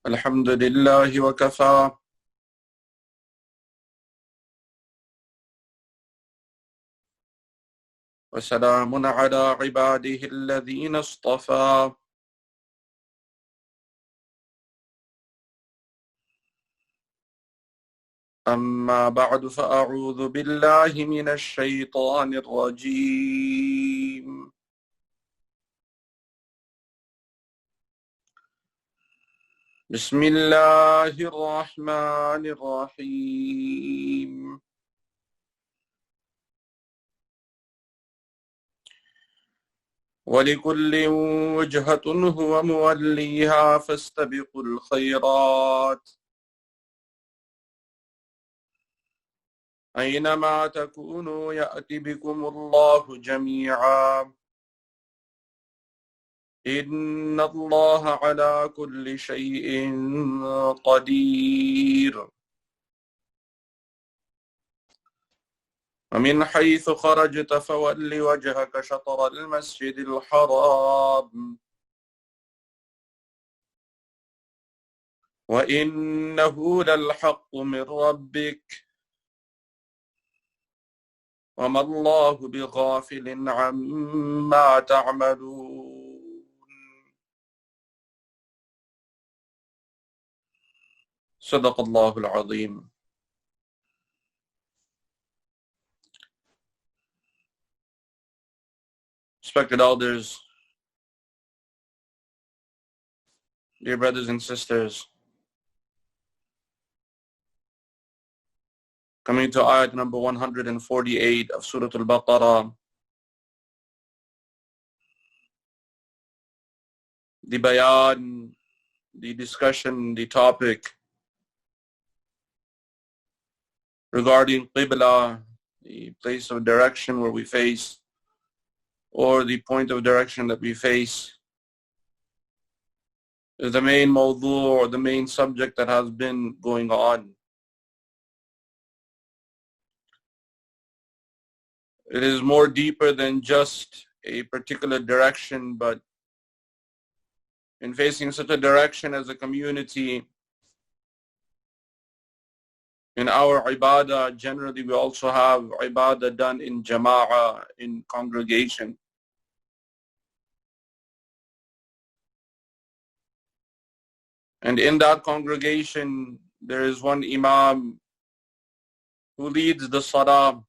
الحمد لله وكفى وسلام على عباده الذين اصطفى أما بعد فأعوذ بالله من الشيطان الرجيم بسم الله الرحمن الرحيم ولكل وجهة هو موليها فاستبقوا الخيرات أينما تكونوا يأتي بكم الله جميعا إن الله على كل شيء قدير ومن حيث خرجت فول وجهك شطر المسجد الحرام وإنه للحق من ربك وما الله بغافل عما تعملون صدق الله العظيم. Respected elders, dear brothers and sisters, coming to ayat number 148 of Surat al-Baqarah, the bayan, the discussion, the topic regarding Qibla, the place of direction where we face, or the point of direction that we face, is the main mawdu or the main subject that has been going on. It is more deeper than just a particular direction, but in facing such a direction as a community, in our ibadah, generally we also have ibadah done in jama'ah, in congregation. And in that congregation, there is one imam who leads the salah,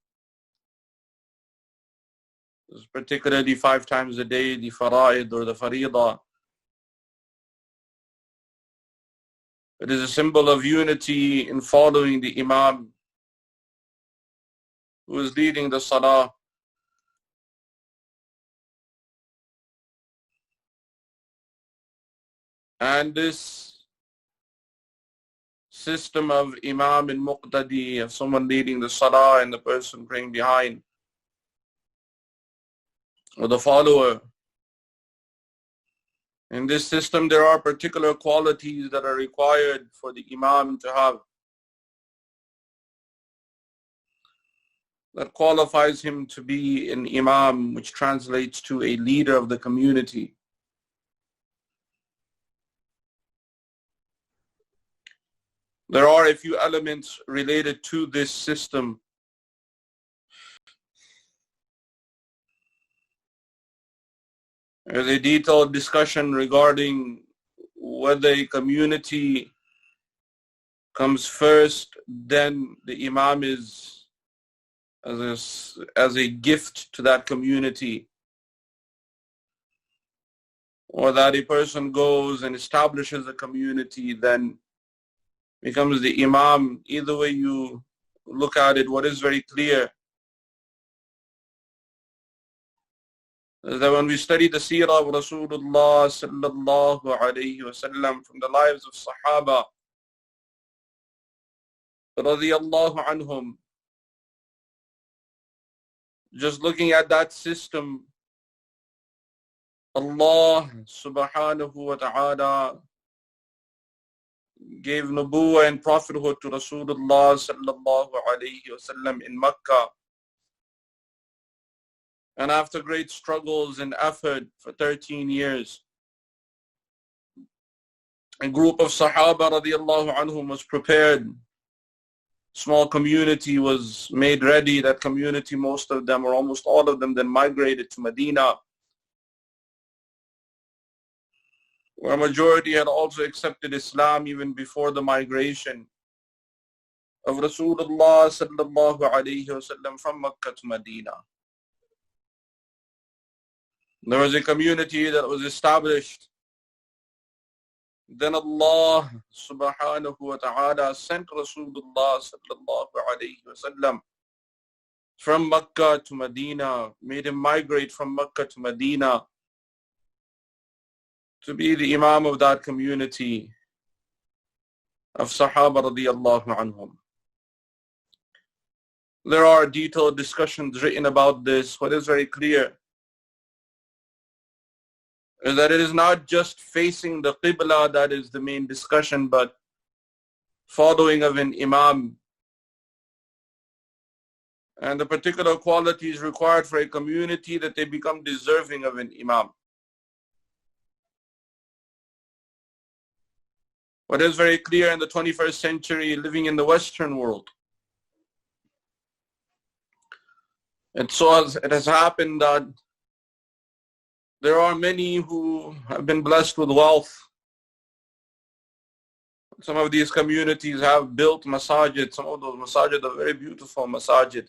particularly 5 times a day, the fara'id or the faridah. It is a symbol of unity in following the imam who is leading the salah. And this system of imam and muqtadi, of someone leading the salah and the person praying behind, or the follower, in this system there are particular qualities that are required for the imam to have, that qualifies him to be an imam, which translates to a leader of the community. There are a few elements related to this system. There's a detailed discussion regarding whether a community comes first, then the imam is as a gift to that community, or that a person goes and establishes a community, then becomes the imam. Either way you look at it, what is very clear is that when we study the seerah of Rasulullah sallallahu alayhi wasallam from the lives of Sahaba radiyallahu anhum, just looking at that system, Allah subhanahu wa ta'ala gave nubuwwah and prophethood to Rasulullah sallallahu alayhi wasallam in Makkah. And after great struggles and effort for 13 years, A group of Sahaba radiallahu anhum was prepared. Small community was made ready. That community, most of them or almost all of them, then migrated to Medina, where a majority had also accepted Islam even before the migration of Rasulullah sallallahu alayhi wasallam from Makkah to Medina. There was a community that was established. Then Allah subhanahu wa ta'ala sent Rasulullah sallallahu alayhi wasallam from Makkah to Medina, made him migrate from Makkah to Medina to be the Imam of that community of Sahaba radiyallahu anhum. There are detailed discussions written about this. What is very clear is that it is not just facing the Qibla that is the main discussion, but following of an Imam and the particular qualities required for a community that they become deserving of an Imam. What is very clear in the 21st century, living in the Western world, it has happened that there are many who have been blessed with wealth. Some of these communities have built masajid. Some of those masajid are very beautiful masajid.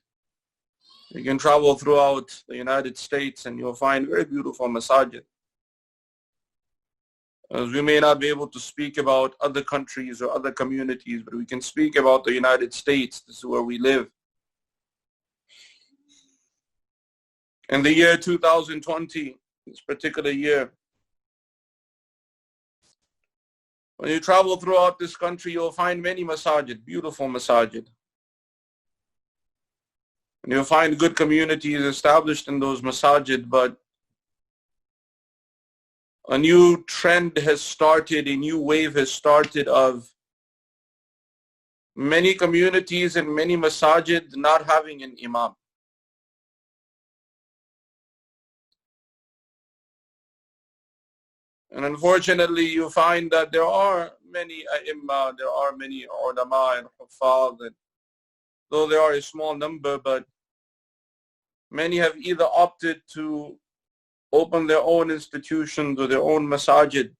You can travel throughout the United States and you'll find very beautiful masajid. As we may not be able to speak about other countries or other communities, but we can speak about the United States. This is where we live. In the year 2020, this particular year, when you travel throughout this country, you'll find many masajid, beautiful masajid. And you'll find good communities established in those masajid, but a new trend has started, a new wave has started of many communities and many masajid not having an imam. And unfortunately, you find that there are many ai*imma, there are many ulama and huffaz, and though there are a small number, but many have either opted to open their own institutions or their own masajid,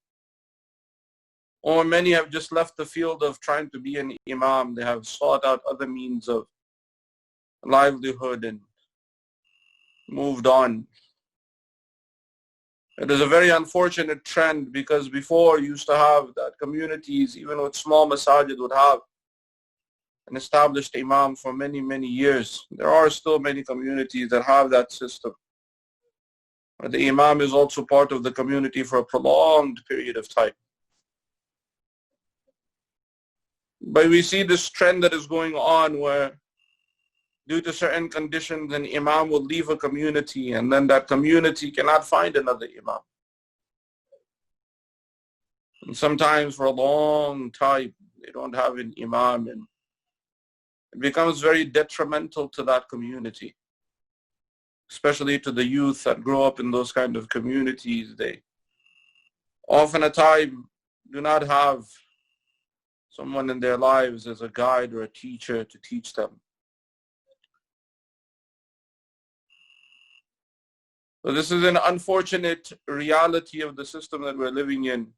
or many have just left the field of trying to be an imam. They have sought out other means of livelihood and moved on. It is a very unfortunate trend, because before you used to have that communities, even with small masajid, would have an established imam for many, many years. There are still many communities that have that system. But the imam is also part of the community for a prolonged period of time. But we see this trend that is going on where due to certain conditions, an imam will leave a community and then that community cannot find another imam. And sometimes for a long time, they don't have an imam, and it becomes very detrimental to that community, especially to the youth that grow up in those kind of communities. They often at time do not have someone in their lives as a guide or a teacher to teach them. So this is an unfortunate reality of the system that we're living in.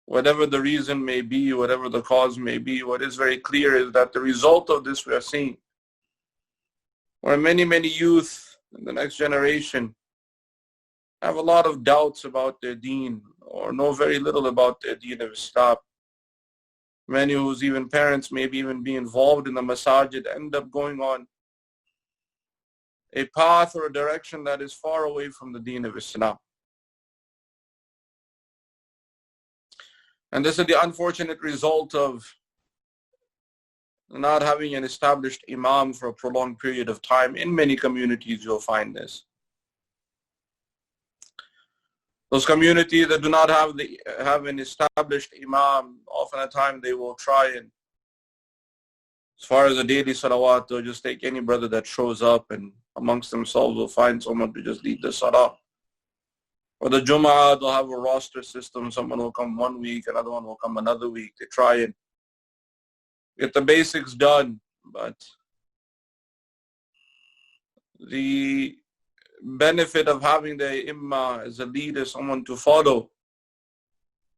Whatever the reason may be, whatever the cause may be, what is very clear is that the result of this we are seeing, where many, many youth in the next generation have a lot of doubts about their deen or know very little about their deen of Islam. Many whose even parents maybe even be involved in the masajid end up going on a path or a direction that is far away from the deen of Islam. And this is the unfortunate result of not having an established imam for a prolonged period of time. In many communities you'll find this. Those communities that do not have an established imam, often at times they will try and, as far as the daily salawat, they'll just take any brother that shows up and amongst themselves will find someone to just lead the salah. Or the Jum'ah, they'll have a roster system. Someone will come one week, another one will come another week. They try and get the basics done. But the benefit of having the Imam as a leader, someone to follow,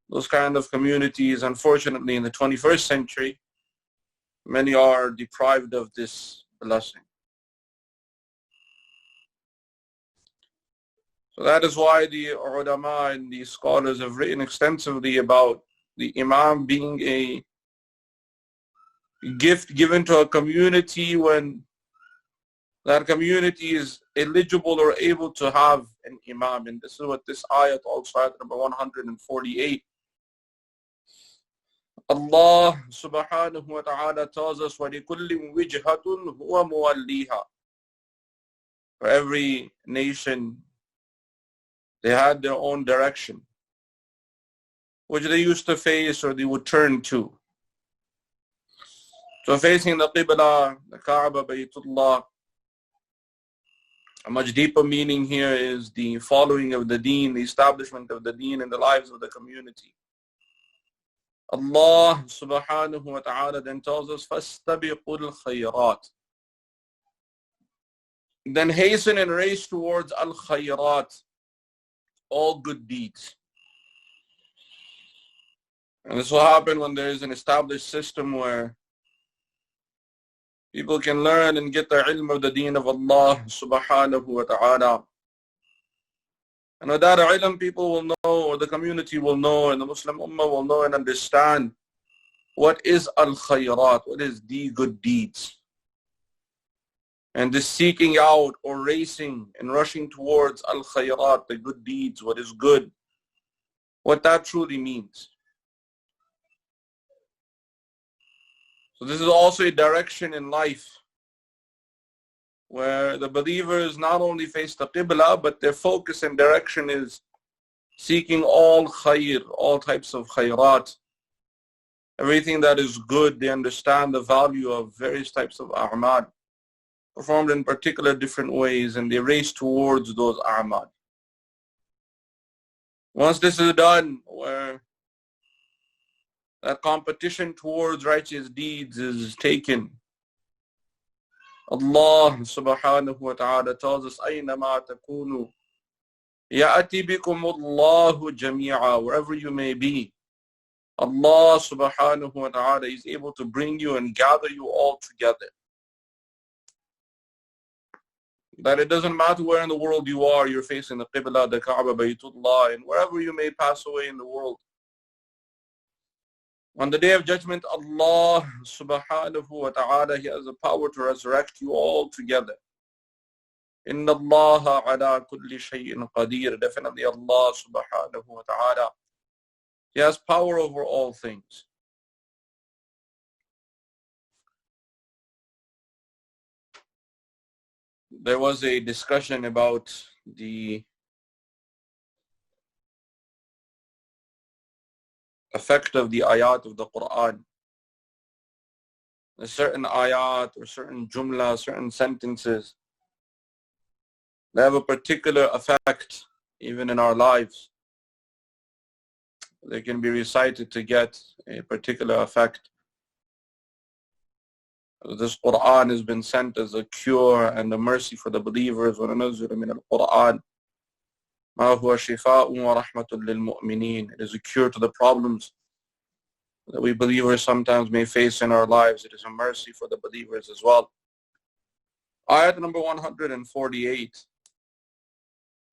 those kind of communities, unfortunately, in the 21st century, many are deprived of this blessing. So that is why the ulama and the scholars have written extensively about the Imam being a gift given to a community when that community is eligible or able to have an Imam. And this is what this ayat, also ayat number 148. Allah subhanahu wa ta'ala tells us, وَلِكُلِّ وِجْهَةٌ هُوَ مُوَلِّيهَا. For every nation, they had their own direction, which they used to face or they would turn to. So facing the Qibla, the Kaaba, Baytullah, a much deeper meaning here is the following of the deen, the establishment of the deen in the lives of the community. Allah subhanahu wa ta'ala then tells us, فَاسْتَبِقُوا الْخَيْرَاتِ. Then hasten and race towards al-khayrat, all good deeds. And this will happen when there is an established system where people can learn and get the ilm of the deen of Allah subhanahu wa ta'ala. And with that ilm, people will know, or the community will know, and the Muslim ummah will know and understand what is al-khayrat, what is the good deeds. And this seeking out or racing and rushing towards al-khayrat, the good deeds, what is good, what that truly means. So this is also a direction in life where the believers not only face the Qibla, but their focus and direction is seeking all khayr, all types of khayrat. Everything that is good, they understand the value of various types of a'mal, performed in particular different ways, and they race towards those a'mal. Once this is done, where that competition towards righteous deeds is taken, Allah subhanahu wa ta'ala tells us, أَيْنَمَا تَكُونُوا يَأْتِ بِكُمُ اللَّهُ جَمِيعًا. Wherever you may be, Allah subhanahu wa ta'ala is able to bring you and gather you all together. That it doesn't matter where in the world you are, you're facing the Qibla, the Kaaba, Baytullah, and wherever you may pass away in the world. On the Day of Judgment, Allah subhanahu wa ta'ala, He has the power to resurrect you all together. Inna Allah ala kulli shay'in qadir. Definitely Allah subhanahu wa ta'ala, He has power over all things. There was a discussion about the effect of the ayat of the Quran. A certain ayat or certain jumla, certain sentences, they have a particular effect even in our lives. They can be recited to get a particular effect. This Quran has been sent as a cure and a mercy for the believers. وَنَنَزِّلُ مِنَ الْقُرْآنِ مَا هُوَ شِفَاءٌ وَرَحْمَةٌ لِلْمُؤْمِنِينَ. It is a cure to the problems that we believers sometimes may face in our lives. It is a mercy for the believers as well. Ayat number 148,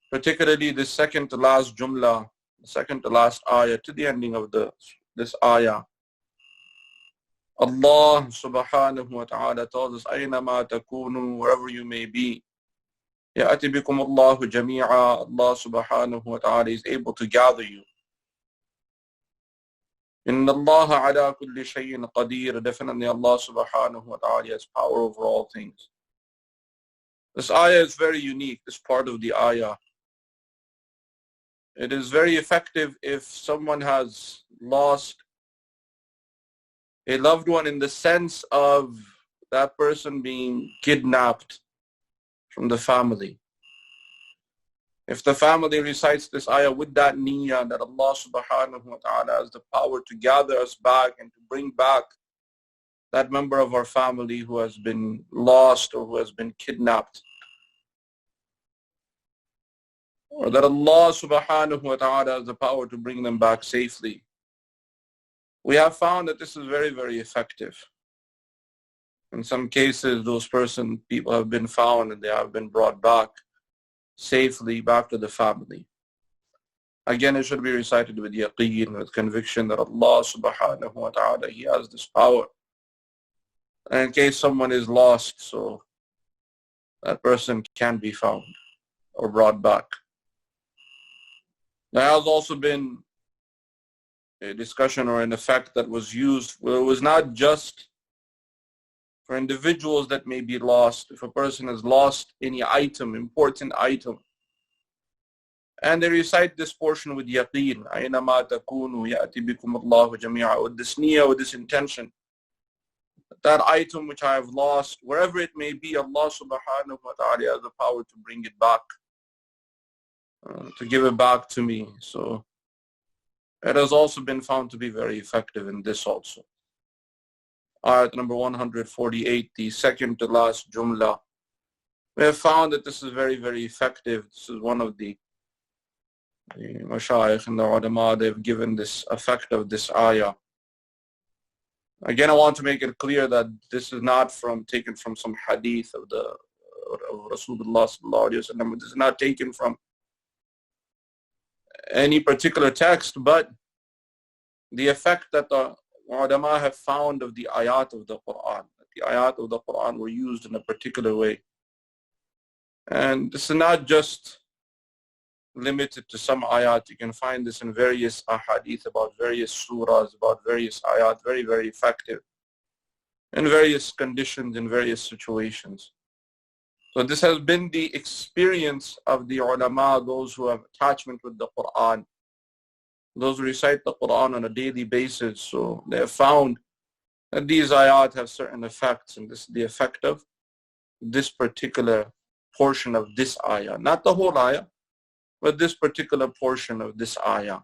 particularly the second to last jumla, the second to last ayah to the ending of this ayah. Allah subhanahu wa ta'ala tells us, أَيْنَمَا تَكُونُوا, wherever you may be, يَأْتِ بِكُمُ اللَّهُ جَمِيعًا. Allah subhanahu wa ta'ala is able to gather you. إِنَّ اللَّهَ عَلَى كُلِّ شَيْءٍ قَدِيرٌ. Definitely Allah subhanahu wa ta'ala has power over all things. This ayah is very unique, this part of the ayah. It is very effective if someone has lost a loved one in the sense of that person being kidnapped from the family. If the family recites this ayah with that niyyah that Allah subhanahu wa ta'ala has the power to gather us back and to bring back that member of our family who has been lost or who has been kidnapped, or that Allah subhanahu wa ta'ala has the power to bring them back safely, we have found that this is very, very effective. In some cases, those people have been found and they have been brought back safely back to the family. Again, it should be recited with yaqeen, with conviction that Allah subhanahu wa ta'ala, He has this power. And in case someone is lost, so that person can be found or brought back. There has also been a discussion or an effect that was used where it was not just for individuals that may be lost. If a person has lost any item, important item, and they recite this portion with yaqeen, أَيْنَمَا تَكُونُوا يَأْتِ بِكُمُ اللَّهُ جَمِيعًا, with this niyyah, with this intention, that item which I have lost, wherever it may be, Allah subhanahu wa ta'ala has the power to bring it back, to give it back to me. So it has also been found to be very effective in this also. Ayat number 148, the second to last jumla. We have found that this is very, very effective. This is one of the mashayikh and the ulama, they've given this effect of this ayah. Again, I want to make it clear that this is not taken from some hadith of Rasulullah sallallahu alaihi wasallam. This is not taken from any particular text, but the effect that the ulama have found of the ayat of the Quran. The ayat of the Quran were used in a particular way. And this is not just limited to some ayat. You can find this in various ahadith about various surahs, about various ayat, very, very effective in various conditions, in various situations. So this has been the experience of the ulama, those who have attachment with the Quran, those who recite the Quran on a daily basis. So they have found that these ayat have certain effects, and this is the effect of this particular portion of this ayah. Not the whole ayah, but this particular portion of this ayah.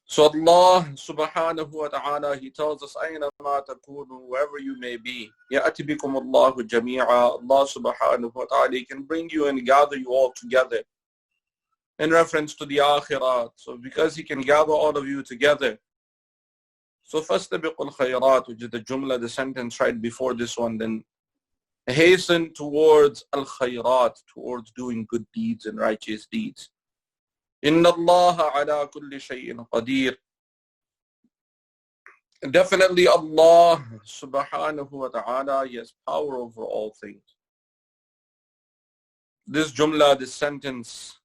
So Allah subhanahu wa ta'ala, He tells us, أَيْنَمَا تَكُونُوا, wherever you may be, يَأْتِ بِكُمُ اللَّهُ جَمِيعًا, Allah subhanahu wa ta'ala, He can bring you and gather you all together. In reference to the akhirat. So because He can gather all of you together, so فَاسْتَبِقُوا الْخَيْرَاتِ, which is the jumla, the sentence right before this one, then hasten towards al-khayrat, towards doing good deeds and righteous deeds. Inna Allah ala kulli shay'in qadir. Definitely Allah subhanahu wa ta'ala, He has power over all things. This jumla, this sentence,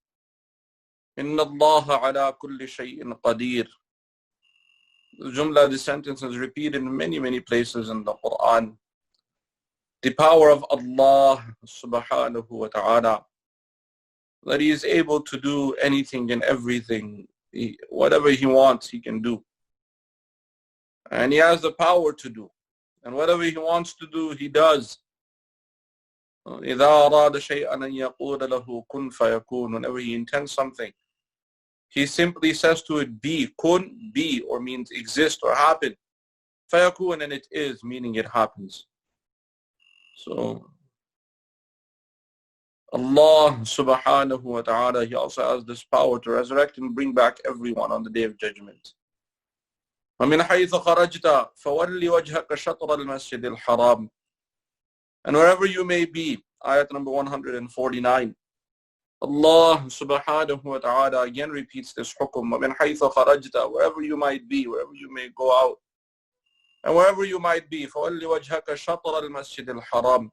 Inna Allah ala kulli shay'in qadir. The jumla, this sentence is repeated in many, many places in the Quran. The power of Allah subhanahu wa ta'ala, that He is able to do anything and everything. Whatever He wants, He can do. And He has the power to do. And whatever He wants to do, He does. إِذَا أَرَادَ شَيْئًا أَن يَقُولَ لَهُ كُنْ فَيَكُونُ. Whenever He intends something, He simply says to it, be, kun, be, or means exist or happen. فَيَكُونُ, and it is, meaning it happens. So Allah subhanahu wa ta'ala, He also has this power to resurrect and bring back everyone on the Day of Judgment. وَمِنْ حَيْثَ خَرَجْتَ فَوَلِّ وَجْهَكَ شَطْرَ الْمَسْجِدِ الْحَرَامِ. And wherever you may be, ayat number 149, Allah subhanahu wa ta'ala again repeats this hukum. وَمِنْ حَيْثَ خَرَجْتَ, wherever you might be, wherever you may go out, and wherever you might be, فَوَلِّ وَجْهَكَ شَطْرَ الْمَسْجِدِ الْحَرَامِ.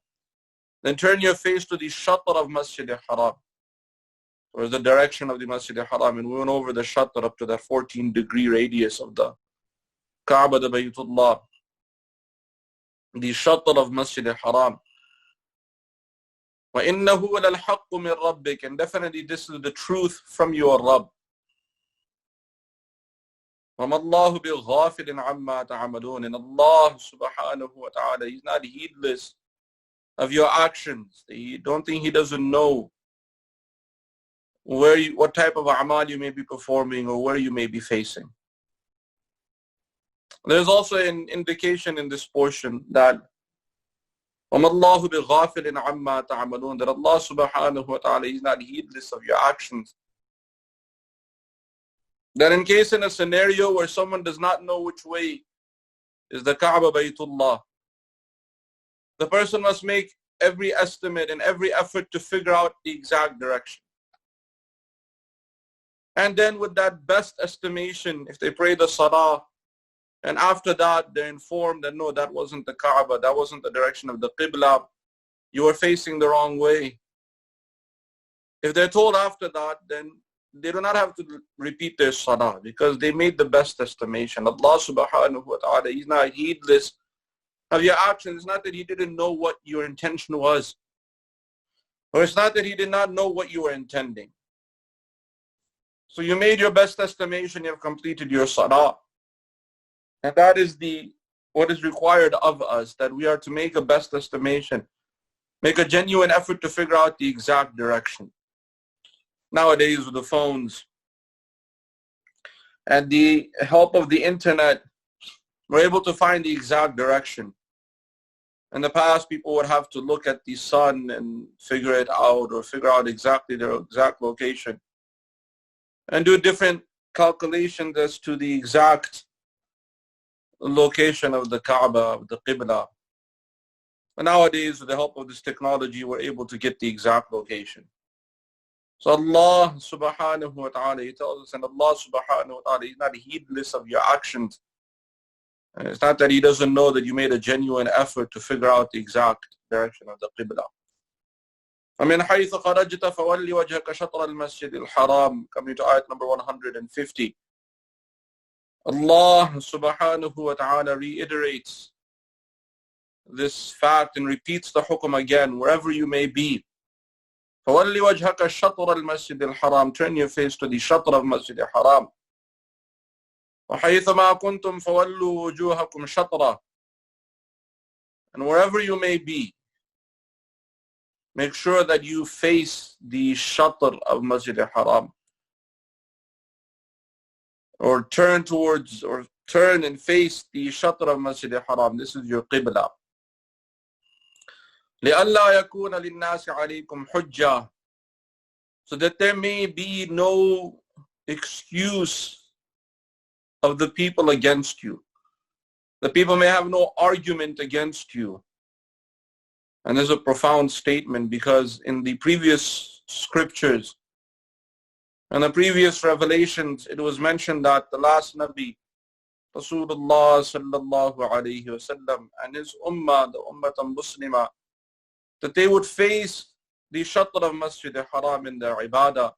Then turn your face to the shatr of Masjid al-Haram, or the direction of the Masjid al-Haram. And we went over the shatr up to that 14-degree radius of the Kaaba, the Baytullah, the shatr of Masjid al-Haram. وَإِنَّهُ لَلْحَقُّ مِنْ رَبِّكَ, and definitely this is the truth from your Rabb. وَمَا اللَّهُ بِغَافِلٍ عَمَّا تَعْمَلُونَ, and Allah subhanahu wa ta'ala, He's not heedless of your actions. You don't think He doesn't know what type of a'mal you may be performing or where you may be facing. There's also an indication in this portion that وَمَا اللَّهُ بِغَافِلٍ عَمَّا تَعْمَلُونَ, that Allah subhanahu wa ta'ala is not heedless of your actions. That in case in a scenario where someone does not know which way is the Kaaba Baytullah, the person must make every estimate and every effort to figure out the exact direction. And then with that best estimation, if they pray the salah, and after that they're informed that no, that wasn't the Kaaba, that wasn't the direction of the Qibla, you were facing the wrong way. If they're told after that, then they do not have to repeat their salah because they made the best estimation. Allah subhanahu wa ta'ala, He's not heedless of your actions. It's not that He didn't know what your intention was, or it's not that He did not know what you were intending. So you made your best estimation, you have completed your salah. And that is what is required of us, that we are to make a best estimation, make a genuine effort to figure out the exact direction. Nowadays with the phones and the help of the internet, we're able to find the exact direction. In the past, people would have to look at the sun and figure it out, or figure out exactly their exact location, and do different calculations as to the exact location of the Kaaba, of the Qibla. And nowadays, with the help of this technology, we're able to get the exact location. So Allah subhanahu wa ta'ala, He tells us, and Allah subhanahu wa ta'ala, He's not heedless of your actions. And it's not that He doesn't know that you made a genuine effort to figure out the exact direction of the Qibla. وَمِنْ حَيْثُ خَرَجْتَ فَوَلِّ وَجْهَكَ شَطْرَ الْمَسْجِدِ الْحَرَامِ, coming to ayat number 150. Allah subhanahu wa ta'ala reiterates this fact and repeats the hukum again, wherever you may be. فَوَلِّ وَجْهَكَ شَطْرَ الْمَسْجِدِ الْحَرَامِ, turn your face to the shatr of Masjid al-Haram. وَحَيْثَ مَا كُنْتُمْ فَوَلُّوا وُجُوهَكُمْ شَطْرَ, and wherever you may be, make sure that you face the shatr of Masjid al-Haram, or turn and face the shatr of Masjid al-Haram. This is your Qibla. لِأَلَّا يَكُونَ لِلنَّاسِ عَلَيْكُمْ حُجَّةٌ, so that there may be no excuse of the people against you. The people may have no argument against you. And there's a profound statement, because in the previous scriptures and the previous revelations, it was mentioned that the last Nabi, Rasulullah sallallahu alayhi wasallam, and his ummah, the ummah al-Muslimah, that they would face the shatr of Masjid al-Haram in their ibadah.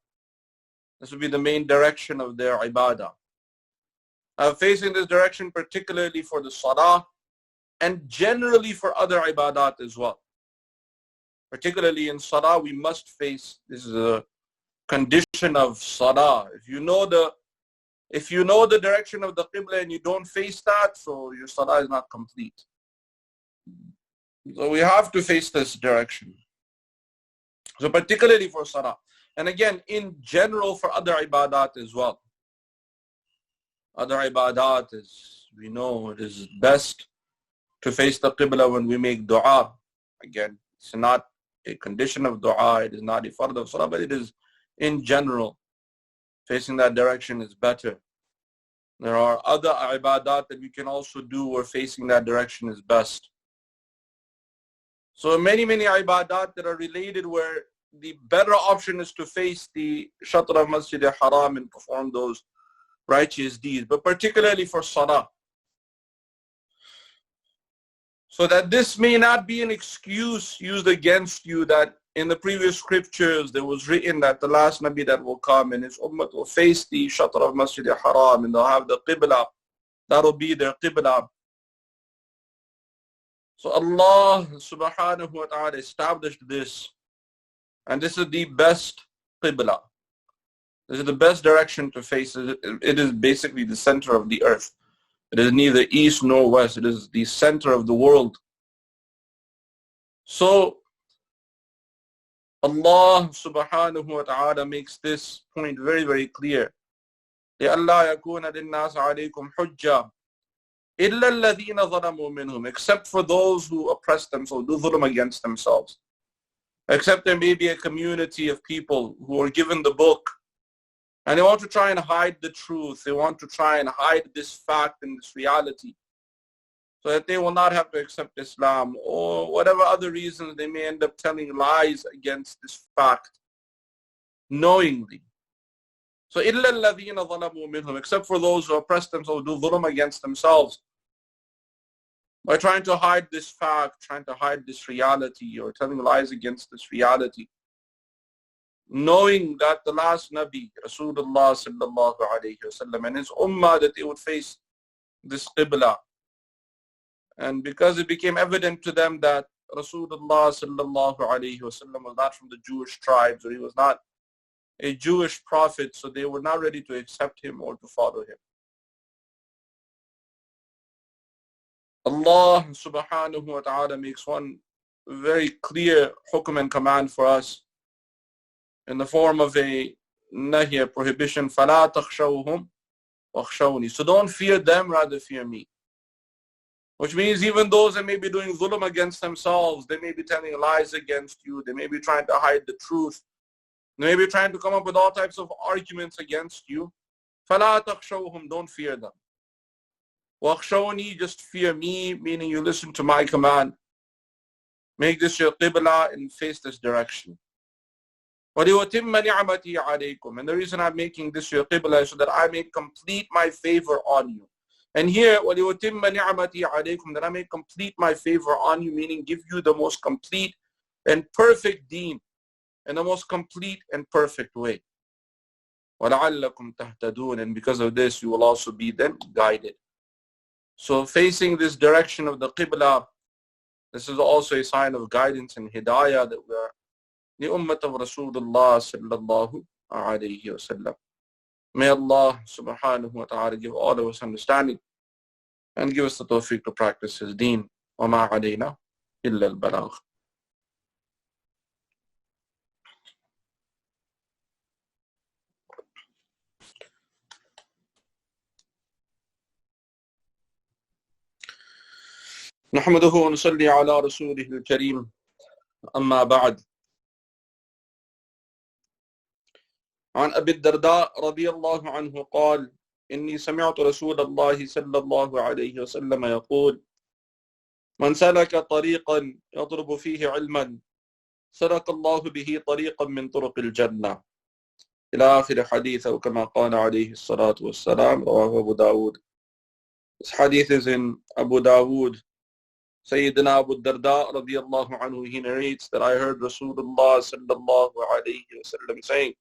This would be the main direction of their ibadah. Facing this direction particularly for the salah, and generally for other ibadat as well. Particularly in salah, we must face, this is a condition of salah. If you know the direction of the Qibla and you don't face that, so your salah is not complete. So we have to face this direction. So particularly for salah. And again, in general for other ibadat as well. Other ibadat, as we know, it is best to face the Qibla when we make dua. Again, it's not a condition of dua, it is not a fard of salah, but it is in general. Facing that direction is better. There are other ibadat that we can also do where facing that direction is best. So many ibadat that are related where the better option is to face the shatr of Masjid al-Haram and perform those righteous deeds, but particularly for salah. So that this may not be an excuse used against you, that in the previous scriptures there was written that the last Nabi that will come and his ummah will face the shatr of Masjid al-Haram and they'll have the Qibla. That'll be their Qibla. So Allah subhanahu wa ta'ala established this, and this is the best Qibla. This is the best direction to face. It is basically the center of the earth. It is neither east nor west. It is the center of the world. So Allah subhanahu wa ta'ala makes this point very, very clear. لِأَلَّا يَكُونَ لِلنَّاسِ عَلَيْكُمْ حُجَّةٌ إِلَّا الَّذِينَ ظَلَمُوا مِنْهُمْ, except for those who oppress themselves, do dhulm against themselves. Except there may be a community of people who are given the book and they want to try and hide the truth. They want to try and hide this fact and this reality so that they will not have to accept Islam, or whatever other reasons they may end up telling lies against this fact knowingly. So إِلَّا الَّذِينَ ظَلَمُوا مِنْهُمْ, except for those who oppress themselves, do dhulm against themselves by trying to hide this fact, trying to hide this reality, or telling lies against this reality, knowing that the last Nabi, Rasulullah sallallahu alayhi wasallam, and his ummah, that they would face this qibla. And because it became evident to them that Rasulullah sallallahu alayhi wasallam was not from the Jewish tribes, or he was not a Jewish prophet, so they were not ready to accept him or to follow him. Allah subhanahu wa ta'ala makes one very clear hukm and command for us in the form of a nahi, a prohibition. فَلَا تَخْشَوْهُمْ وَخْشَوْنِي. So don't fear them, rather fear me. Which means even those that may be doing dhulm against themselves, they may be telling lies against you, they may be trying to hide the truth, they may be trying to come up with all types of arguments against you. فَلَا تَخْشَوْهُمْ, don't fear them. وَخْشَوْنِي, just fear me, meaning you listen to my command. Make this your qibla and face this direction. وَلِيُتِمَّ نِعْمَتِي عَلَيْكُمْ, and the reason I'm making this your qibla is so that I may complete my favor on you. And here, وَلِيُتِمَّ نِعْمَتِي عَلَيْكُمْ, that I may complete my favor on you, meaning give you the most complete and perfect deen, in the most complete and perfect way. وَلَعَلَّكُمْ تَهْتَدُونَ, and because of this, you will also be then guided. So facing this direction of the qibla, this is also a sign of guidance and hidayah that we are the ummah of Rasulullah sallallahu alayhi wa sallam. May Allah subhanahu wa ta'ala give all of us understanding and give us the tawfiq to practice His deen. وَمَا عَلَيْنَا إِلَّا الْبَلَاغُ. نحمده ونصلي على رسوله الكريم أما بعد. عن أبي الدرداء رضي الله عنه قال إني سمعت رسول الله صلى الله عليه وسلم يقول من سلك طريقا يطلب فيه علما سلك الله به طريقا من طرق الجنة إلى آخر حديث, أو كما قال عليه الصلاة والسلام. رواه أبو داود. This hadith is in Abu Dawood. Sayyidina Abu Darda radiyallahu anhu, he narrates that I heard Rasulullah sallallahu alayhi wa sallam saying,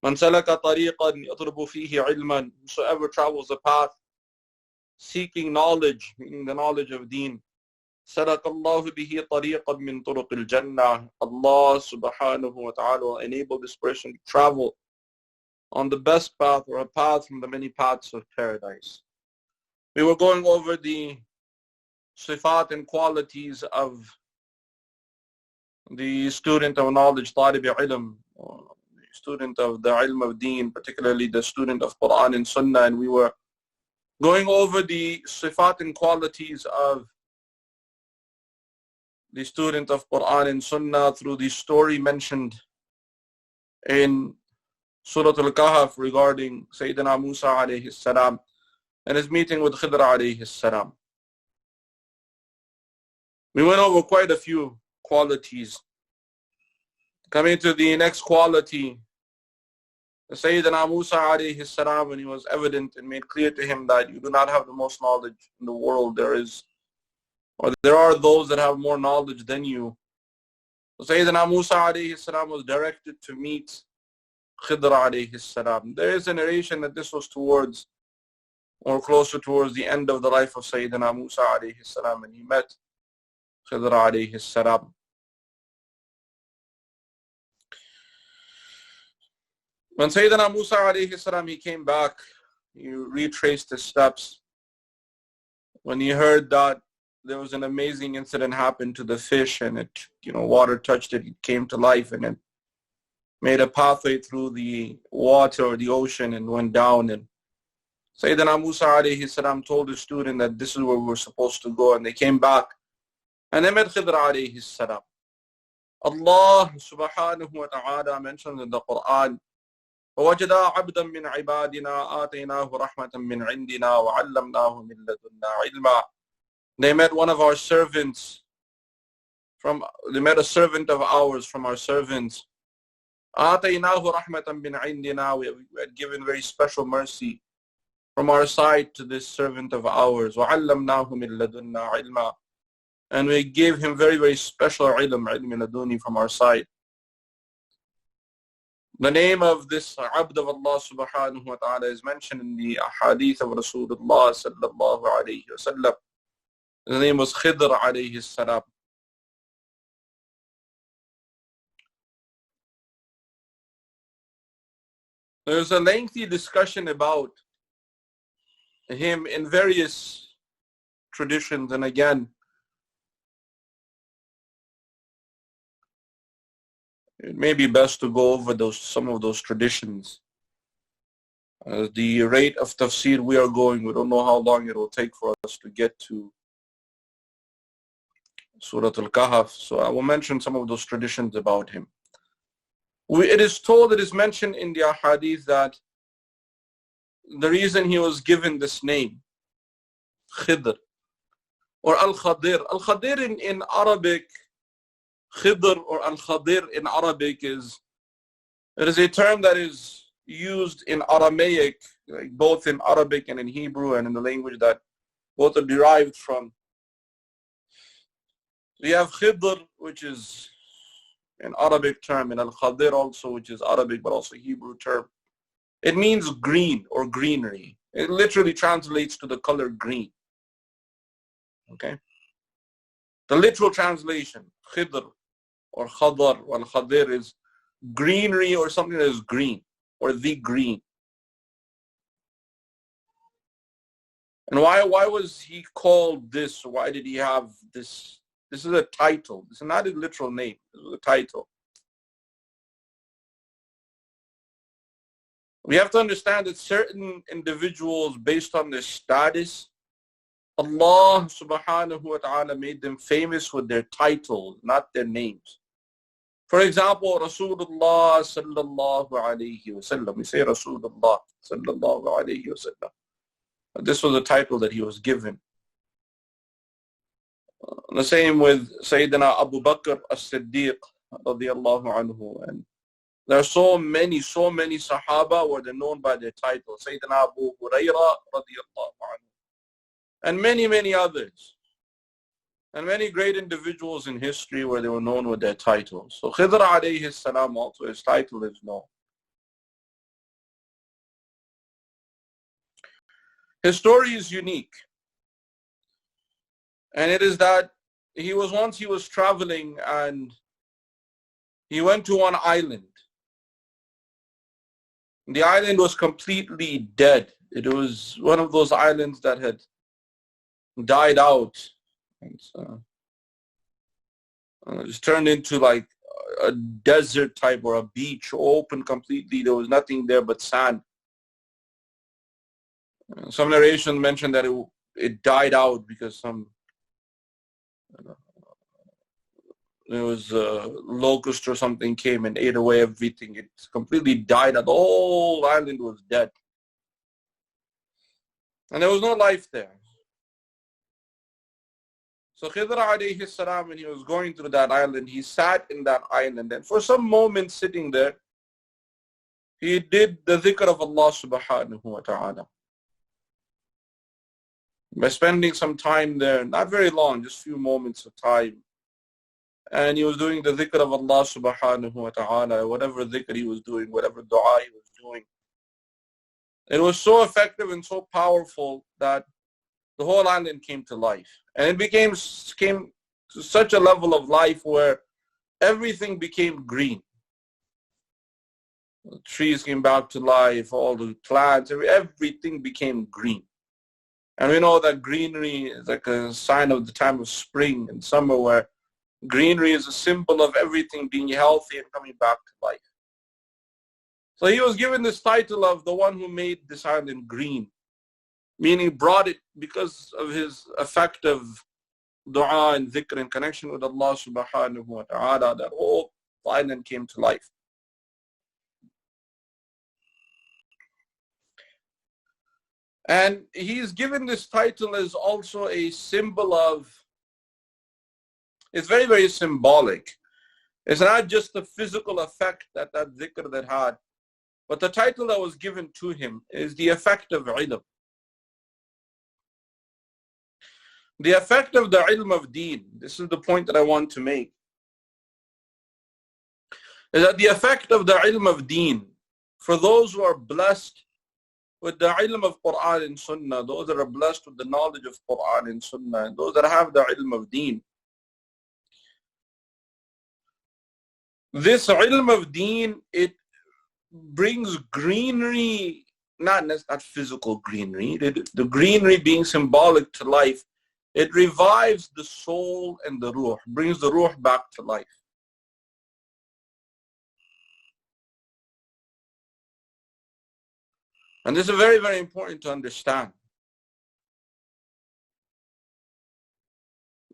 Man salaka tariqan yatlubu fihi ilman, whosoever travels a path seeking knowledge, meaning the knowledge of deen, salaka Allahu bihi tariqan min turuq al-jannah, Allah subhanahu wa ta'ala will enable this person to travel on the best path, or a path from the many paths of paradise. We were going over the sifat and qualities of the student of knowledge, talib ilm, or the student of the ilm of deen, particularly the student of Quran and Sunnah, and we were going over the sifat and qualities of the student of Quran and Sunnah through the story mentioned in Surat al-Kahf regarding Sayyidina Musa alayhi salam and his meeting with Khidr alayhi salam. We went over quite a few qualities. Coming to the next quality, Sayyidina Musa alayhi salam, when he was evident and made clear to him that you do not have the most knowledge in the world, there are those that have more knowledge than you. So Sayyidina Musa alayhi salam was directed to meet Khidr alayhi salam. There is a narration that this was towards, or closer towards the end of the life of Sayyidina Musa alayhi salam, and he met Khidr alayhi salam. When Sayyidina Musa alayhi salam, he came back, he retraced his steps. When he heard that there was an amazing incident happened to the fish, and it, water touched it, it came to life, and it made a pathway through the water or the ocean and went down. And Sayyidina Musa alayhi salam told his student that this is where we were supposed to go, and they came back and they met Khidr alayhi salam. Allah subhanahu wa ta'ala mentions in the Quran, وَوَجَدَا عَبْدًا مِّنْ عِبَادِنَا آتَيْنَاهُ رَحْمَةً مِّنْ عِنْدِنَا وَعَلَّمْنَاهُ مِنْ لَدُنَّا عِلْمًا. They met one of our servants they met a servant of ours from our servants. آتَيْنَاهُ رَحْمَةً مِّنْ عِنْدِنَا. We had given very special mercy from our side to this servant of ours. وَعَلَّمْنَاهُ مِنْ لَدُنَّا عِلْمًا. And we gave him very, very special ilm laduni from our side. The name of this abd of Allah subhanahu wa ta'ala is mentioned in the ahadith of Rasulullah sallallahu alayhi wa sallam. His name was Khidr alayhi salam. There's a lengthy discussion about him in various traditions, and again, it may be best to go over some of those traditions. The rate of tafsir we are going, we don't know how long it will take for us to get to Surat al-Kahf. So I will mention some of those traditions about him. It is mentioned in the ahadith that the reason he was given this name, Khidr, or Al-Khadir. Al-Khadir in Arabic, Khidr or Al-Khadir in Arabic it is a term that is used in Aramaic, like both in Arabic and in Hebrew and in the language that both are derived from. We have Khidr, which is an Arabic term, and Al-Khadir also, which is Arabic but also Hebrew term. It means green or greenery. It literally translates to the color green. Okay? The literal translation, Khidr or Khadar or Khadir, is greenery or something that is green or the green. And why was he called this? Why did he have this? This is a title. This is not a literal name. This is a title. We have to understand that certain individuals, based on their status, Allah subhanahu wa ta'ala made them famous with their titles, not their names. For example, Rasulullah sallallahu alayhi wa sallam. We say Rasulullah sallallahu alayhi wa sallam. This was a title that he was given. The same with Sayyidina Abu Bakr as-Siddiq radiyallahu anhu. And there are so many Sahaba where they're known by their title. Sayyidina Abu Hurairah radiyallahu anhu. And many others. And many great individuals in history where they were known with their titles. So Khidr alayhi salam also, his title is known. His story is unique. And it is that he was traveling and he went to one island. The island was completely dead. It was one of those islands that had died out. And just turned into like a desert type or a beach, open completely. There was nothing there but sand. Some narrations mentioned that it died out because there was a locust or something came and ate away everything. It completely died out. The whole island was dead. And there was no life there. So Khidr alayhi salam, when he was going through that island, he sat in that island, and for some moments sitting there, he did the dhikr of Allah subhanahu wa ta'ala. By spending some time there, not very long, just few moments of time, and he was doing the dhikr of Allah subhanahu wa ta'ala, whatever dhikr he was doing, whatever dua he was doing. It was so effective and so powerful that the whole island came to life. And it came to such a level of life where everything became green. The trees came back to life, all the plants, everything became green. And we know that greenery is like a sign of the time of spring and summer, where greenery is a symbol of everything being healthy and coming back to life. So he was given this title of the one who made this island green, meaning brought it because of his effective dua and dhikr in connection with Allah subhanahu wa ta'ala, that whole island came to life. And he's given this title as also a symbol of, it's very, very symbolic. It's not just the physical effect that dhikr that had, but the title that was given to him is the effect of ilm. The effect of the ilm of deen, this is the point that I want to make, is that the effect of the ilm of deen, for those who are blessed with the ilm of Quran and Sunnah, those that are blessed with the knowledge of Quran and Sunnah, and those that have the ilm of deen, this ilm of deen, it brings greenery, not physical greenery, the greenery being symbolic to life. It revives the soul and the ruh, brings the ruh back to life. And this is very, very important to understand.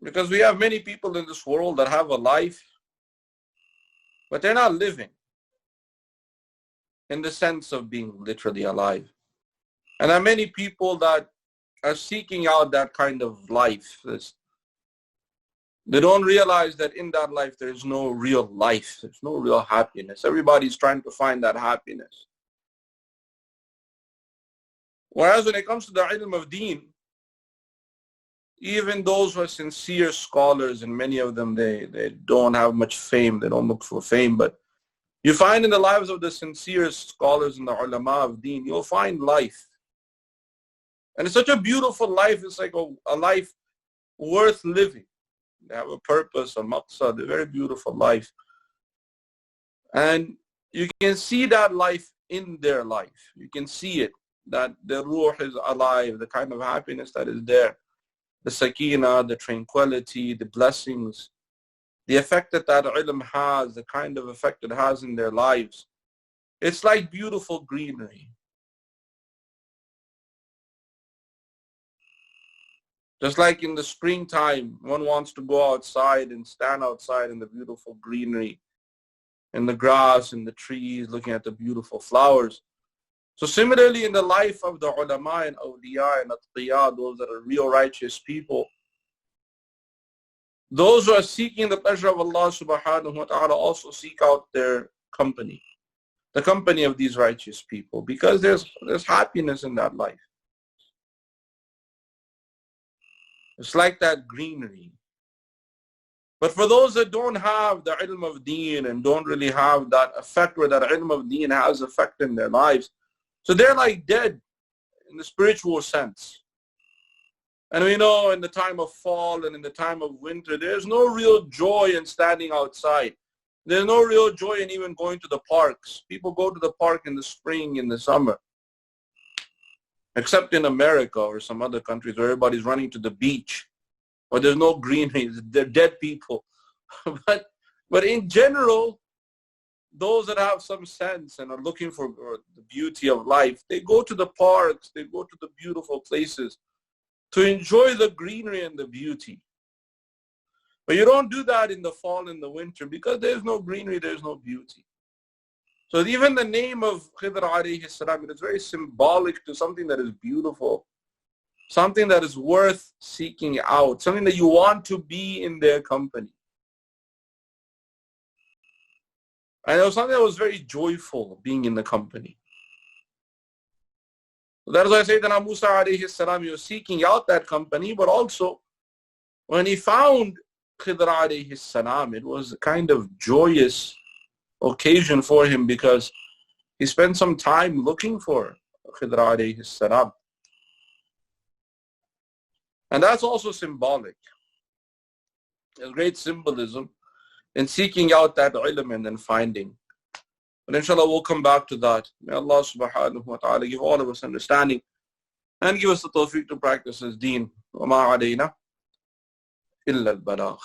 Because we have many people in this world that have a life, but they're not living in the sense of being literally alive. And there are many people that are seeking out that kind of life. They don't realize that in that life there is no real life. There's no real happiness. Everybody's trying to find that happiness. Whereas when it comes to the ilm of deen, even those who are sincere scholars, and many of them, they don't have much fame, they don't look for fame, but you find in the lives of the sincere scholars and the ulama of deen, you'll find life. And it's such a beautiful life. It's like a life worth living. They have a purpose, a maqsad, a very beautiful life. And you can see that life in their life. You can see it, that the ruh is alive, the kind of happiness that is there, the sakina, the tranquility, the blessings, the effect that ilm has, the kind of effect it has in their lives. It's like beautiful greenery. Just like in the springtime, one wants to go outside and stand outside in the beautiful greenery, in the grass, in the trees, looking at the beautiful flowers. So similarly, in the life of the ulama and awliya and atqiya, those that are real righteous people, those who are seeking the pleasure of Allah subhanahu wa ta'ala also seek out their company, the company of these righteous people, because there's happiness in that life. It's like that greenery. But for those that don't have the ilm of deen and don't really have that effect where that ilm of deen has effect in their lives, so they're like dead in the spiritual sense. And we know in the time of fall and in the time of winter, there's no real joy in standing outside. There's no real joy in even going to the parks. People go to the park in the spring, in the summer. Except in America or some other countries where everybody's running to the beach, or there's no greenery, they're dead people. but in general, those that have some sense and are looking for the beauty of life, they go to the parks, they go to the beautiful places to enjoy the greenery and the beauty. But you don't do that in the fall and the winter, because there's no greenery, there's no beauty. So even the name of Khidr alayhi salam, it is very symbolic to something that is beautiful, something that is worth seeking out, something that you want to be in their company. And it was something that was very joyful, being in the company. So that is why Sayyidina Musa alayhi salam, he was seeking out that company, but also when he found Khidr alayhi salam, it was a kind of joyous occasion for him, because he spent some time looking for Khidr alayhi salam. And that's also symbolic. There's great symbolism in seeking out that ilm and then finding. But inshallah, we'll come back to that. May Allah subhanahu wa ta'ala give all of us understanding and give us the tawfiq to practice His deen. وَمَا عَلَيْنَا إِلَّا الْبَلَاغُ.